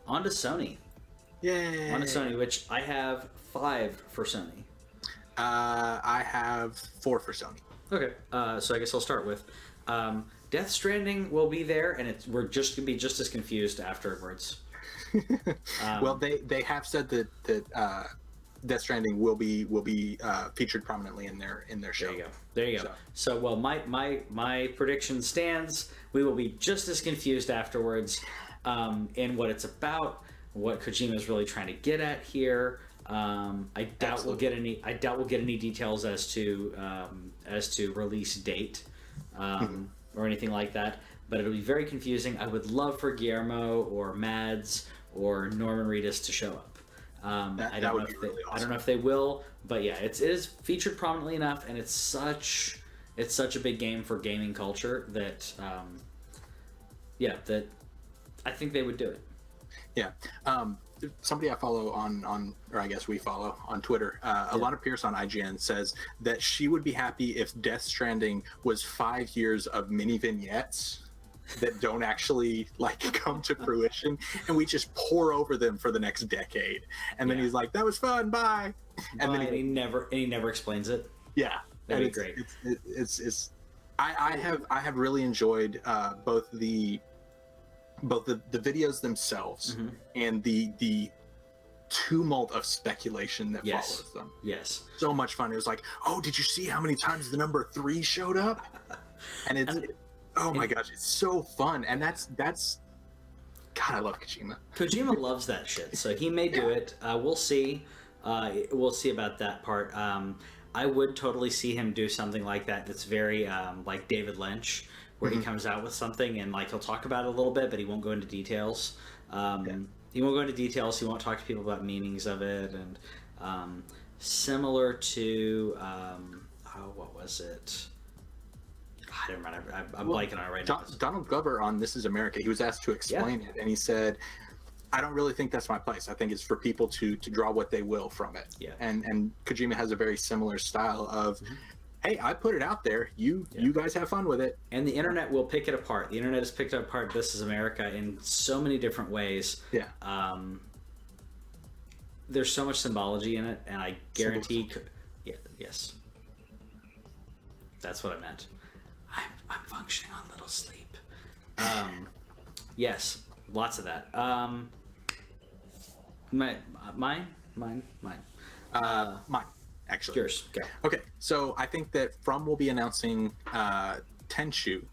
On to Sony. Yay! On to Sony, which I have 5 for Sony. I have 4 for Sony. Okay, so I guess I'll start with Death Stranding will be there, and we're just gonna be just as confused afterwards. Well, they have said that Death Stranding will be featured prominently in their show. There you go. So well, my prediction stands. We will be just as confused afterwards in what it's about, what Kojima's really trying to get at here. I doubt we'll get any details as to release date or anything like that. But it'll be very confusing. I would love for Guillermo or Mads or Norman Reedus to show up. I don't know if they will, but yeah, it is featured prominently enough, and it's such a big game for gaming culture that that I think they would do it. Yeah. Somebody I follow or I guess we follow on Twitter, Alana Pierce on IGN says that she would be happy if Death Stranding was 5 years of mini vignettes that don't actually come to fruition, and we just pour over them for the next decade. And then he's like, "That was fun, bye." And then he never explains it. Yeah, that'd be great. I have really enjoyed both the videos themselves and the tumult of speculation that follows them. Yes, so much fun. It was like, oh, did you see how many times the number 3 showed up? And oh my gosh, it's so fun. And that's God, I love Kojima. Kojima loves that shit, so he may do it. We'll see. We'll see about that part. I would totally see him do something like that. That's very like David Lynch, where he comes out with something and he'll talk about it a little bit, but he won't go into details. He won't go into details. He won't talk to people about meanings of it, and similar to what was it? I don't remember. I'm blanking on it right now. Donald Glover on This Is America, he was asked to explain it, and he said, I don't really think that's my place. I think it's for people to draw what they will from it. Yeah. And Kojima has a very similar style of, hey, I put it out there. You guys have fun with it. And the internet will pick it apart. The internet has picked apart This Is America in so many different ways. Yeah. There's so much symbology in it, and I guarantee... Yes. That's what I meant. I'm functioning on little sleep. Yes, lots of that. Mine, actually. Yours. Go. Okay, so I think that From will be announcing Tenchu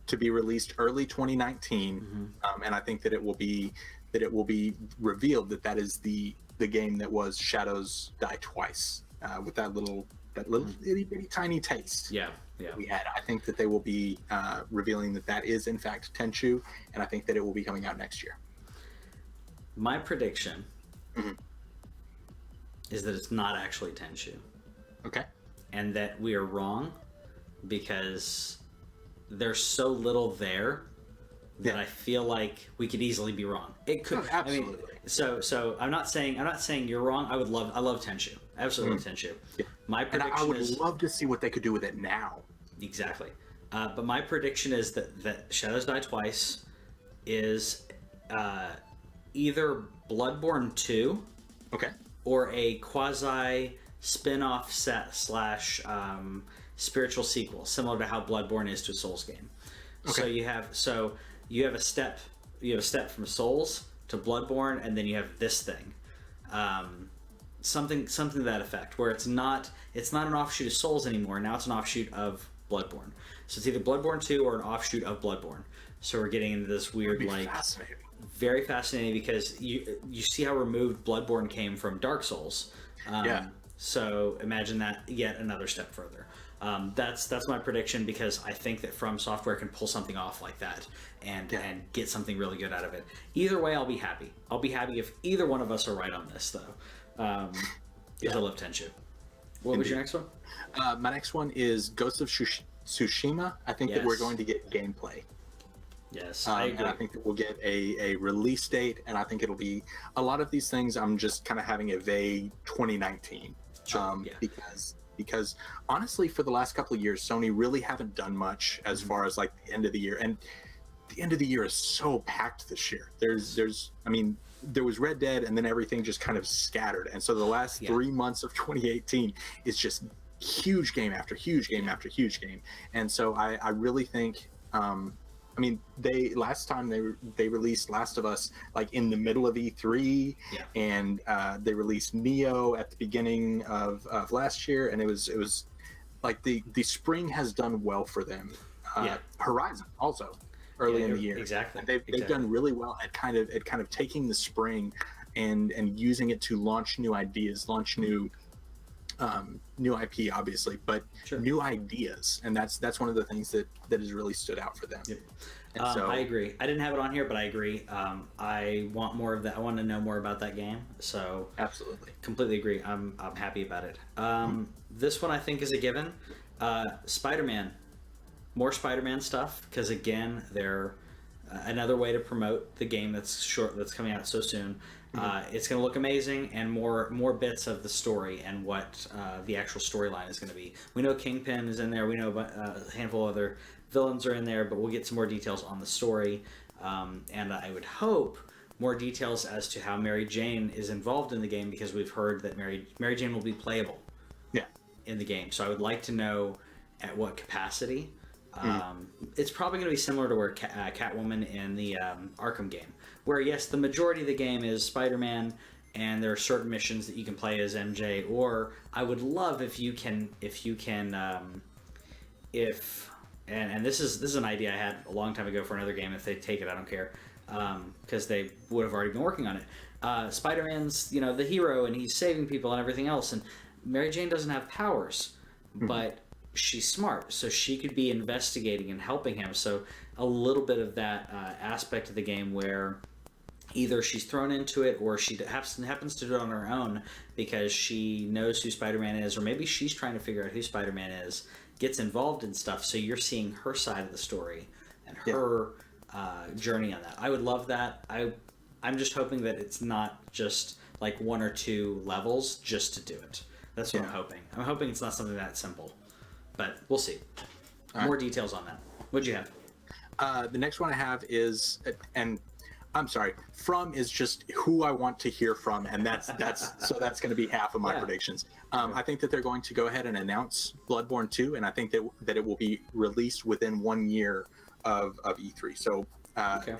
to be released early 2019, and I think that it will be revealed that is the game that was Shadows Die Twice, with that little itty bitty tiny taste. Yeah. We had. I think that they will be revealing that is in fact Tenchu, and I think that it will be coming out next year. My prediction is that it's not actually Tenchu. Okay. And that we are wrong because there's so little there that I feel like we could easily be wrong. It could. Absolutely. I mean, so I'm not saying you're wrong. I love Tenchu. Absolutely love Tenchu. Yeah. My prediction and I would love to see what they could do with it now. Exactly. But my prediction is that Shadows Die Twice is either Bloodborne 2, or a quasi spin-off slash spiritual sequel, similar to how Bloodborne is to a Souls game. So you have a step from Souls to Bloodborne, and then you have this thing, something to that effect, where it's not an offshoot of Souls anymore. Now it's an offshoot of Bloodborne. So it's either Bloodborne 2 or an offshoot of Bloodborne. So we're getting into this weird, fascinating. Very fascinating, because you see how removed Bloodborne came from Dark Souls. So imagine that yet another step further. That's my prediction, because I think that From Software can pull something off like that and get something really good out of it. Either way, I'll be happy. I'll be happy if either one of us are right on this, though. Because I love Tenchu. What was your next one? My next one is Ghost of Tsushima. I think that we're going to get gameplay. Yes, I agree. And I think that we'll get a release date, and I think it'll be a lot of these things. I'm just kind of having a vague 2019, because honestly, for the last couple of years, Sony really haven't done much as far as the end of the year. And the end of the year is so packed this year. I mean, there was Red Dead, and then everything just kind of scattered. And so the last 3 months of 2018 is just huge game after huge game after huge game. And so I really think, I mean, last time they released Last of Us like in the middle of E3, and they released Neo at the beginning of last year, and it was like the spring has done well for them. Horizon also early in the year, exactly. And they've done really well at kind of taking the spring and using it to launch new ideas, launch new IP, obviously, but new ideas, and that's one of the things that has really stood out for them. And so, I agree. I didn't have it on here, but I agree. I want more of that. I want to know more about that game. So absolutely, completely agree. I'm happy about it. This one I think is a given. Spider-Man, more Spider-Man stuff, because again, they're another way to promote the game that's coming out so soon. It's going to look amazing, and more bits of the story and what the actual storyline is going to be. We know Kingpin is in there. We know a handful of other villains are in there, but we'll get some more details on the story. And I would hope more details as to how Mary Jane is involved in the game, because we've heard that Mary Jane will be playable in the game. So I would like to know at what capacity. It's probably going to be similar to where Catwoman in the Arkham game, where yes, the majority of the game is Spider-Man, and there are certain missions that you can play as MJ. Or I would love if this is an idea I had a long time ago for another game. If they take it, I don't care, because they would have already been working on it. Spider-Man's the hero, and he's saving people and everything else, and Mary Jane doesn't have powers, but she's smart, so she could be investigating and helping him. So a little bit of that aspect of the game where either she's thrown into it, or she happens to do it on her own because she knows who Spider-Man is, or maybe she's trying to figure out who Spider-Man is, gets involved in stuff, so you're seeing her side of the story and her journey on that. I would love that. I'm just hoping that it's not just like 1 or 2 levels just to do it. That's what I'm hoping. I'm hoping it's not something that simple. But we'll see. More details on that. What'd you have? The next one I have is, and I'm sorry, from is just who I want to hear from, and that's so that's going to be half of my predictions. I think that they're going to go ahead and announce Bloodborne 2, and I think that it will be released within 1 year of E3. So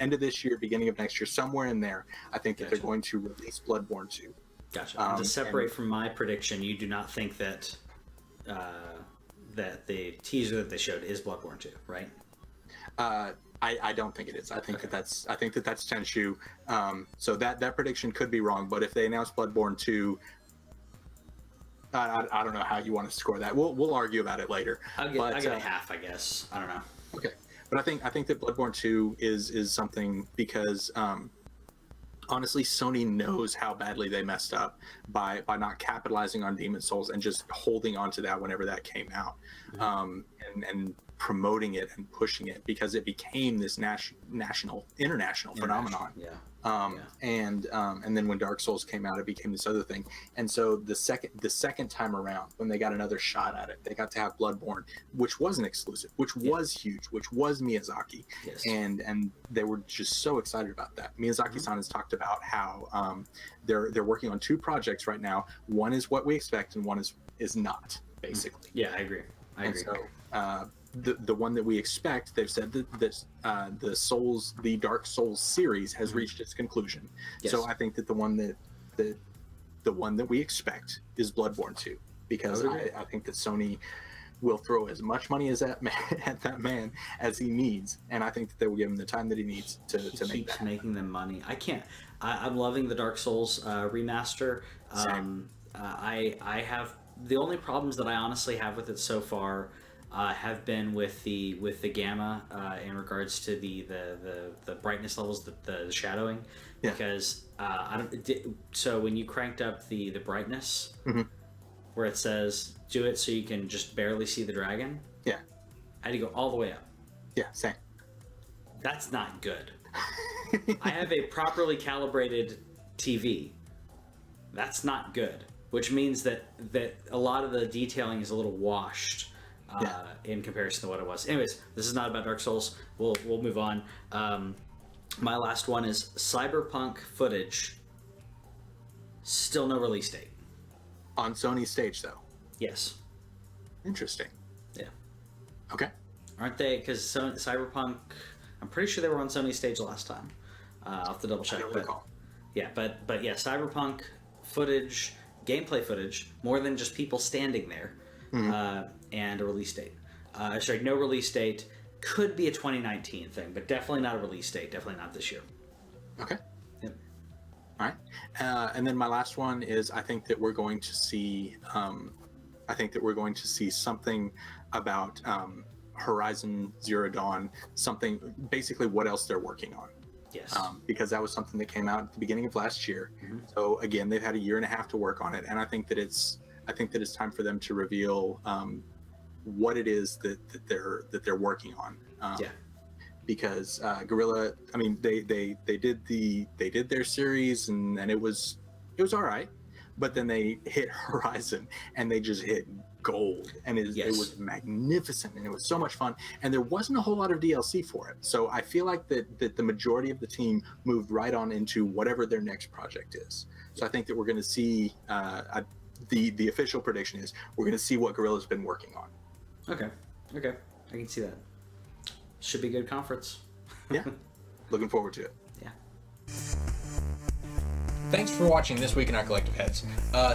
end of this year, beginning of next year, somewhere in there, I think that they're going to release Bloodborne 2. Gotcha. And to separate from my prediction, you do not think that that the teaser that they showed is Bloodborne 2, right? I don't think it is. I think that's Tenchu. So that prediction could be wrong, but if they announce Bloodborne 2, I don't know how you want to score that. We'll argue about it later. I'll get a half, I guess. I don't know. Okay, but I think that Bloodborne 2 is something, because honestly, Sony knows how badly they messed up by not capitalizing on Demon's Souls and just holding on to that whenever that came out, and promoting it and pushing it, because it became this international phenomenon. And then when Dark Souls came out, it became this other thing. And so the second time around, when they got another shot at it, they got to have Bloodborne, which was an exclusive, which was huge, which was Miyazaki, and they were just so excited about that. Miyazaki-san has talked about how they're working on 2 projects right now. One is what we expect, and one is not, basically. Yeah, I agree. So the one that we expect, they've said that the Dark Souls series has reached its conclusion. So I think that the one that we expect is Bloodborne 2, because I think that Sony will throw as much money as at that man as he needs, and I think that they will give him the time that he needs to make that. Making them money. I'm loving the Dark Souls remaster. I have the only problems that I honestly have with it so far have been with the gamma in regards to the brightness levels, the shadowing, because so when you cranked up the brightness, where it says do it so you can just barely see the dragon, I had to go all the way up. Same. That's not good. I have a properly calibrated TV. That's not good, which means that a lot of the detailing is a little washed in comparison to what it was. Anyways, this is not about Dark Souls. We'll move on. My last one is Cyberpunk footage. Still no release date. On Sony's stage, though. Yes. Interesting. Yeah. Okay. Aren't they? Because Cyberpunk, I'm pretty sure they were on Sony's stage last time. I'll have to double check. I don't recall. Yeah, but yeah, Cyberpunk footage, gameplay footage, more than just people standing there, and a release date. Sorry, no release date. Could be a 2019 thing, but definitely not a release date. Definitely not this year. Okay. Yep. All right. And then my last one is I think that we're going to see something about Horizon Zero Dawn, something basically what else they're working on. Yes. Because that was something that came out at the beginning of last year. So again, they've had a year and a half to work on it, and I think that it's time for them to reveal what it is that they're working on. Because Guerrilla, I mean, they did their series and it was all right, but then they hit Horizon and they just hit gold, and it was magnificent, and it was so much fun, and there wasn't a whole lot of DLC for it. So I feel like that the majority of the team moved right on into whatever their next project is. So I think that we're going to see the official prediction is we're going to see what Guerrilla's been working on. Okay, I can see that. Should be a good conference. Yeah, looking forward to it. Yeah. Thanks for watching This Week in Our Collective Heads.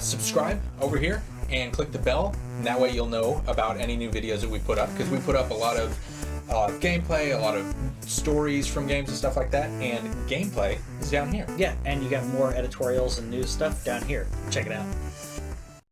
Subscribe over here and click the bell, and that way you'll know about any new videos that we put up, because we put up a lot of gameplay, a lot of stories from games and stuff like that, and gameplay is down here. Yeah, and you got more editorials and news stuff down here. Check it out.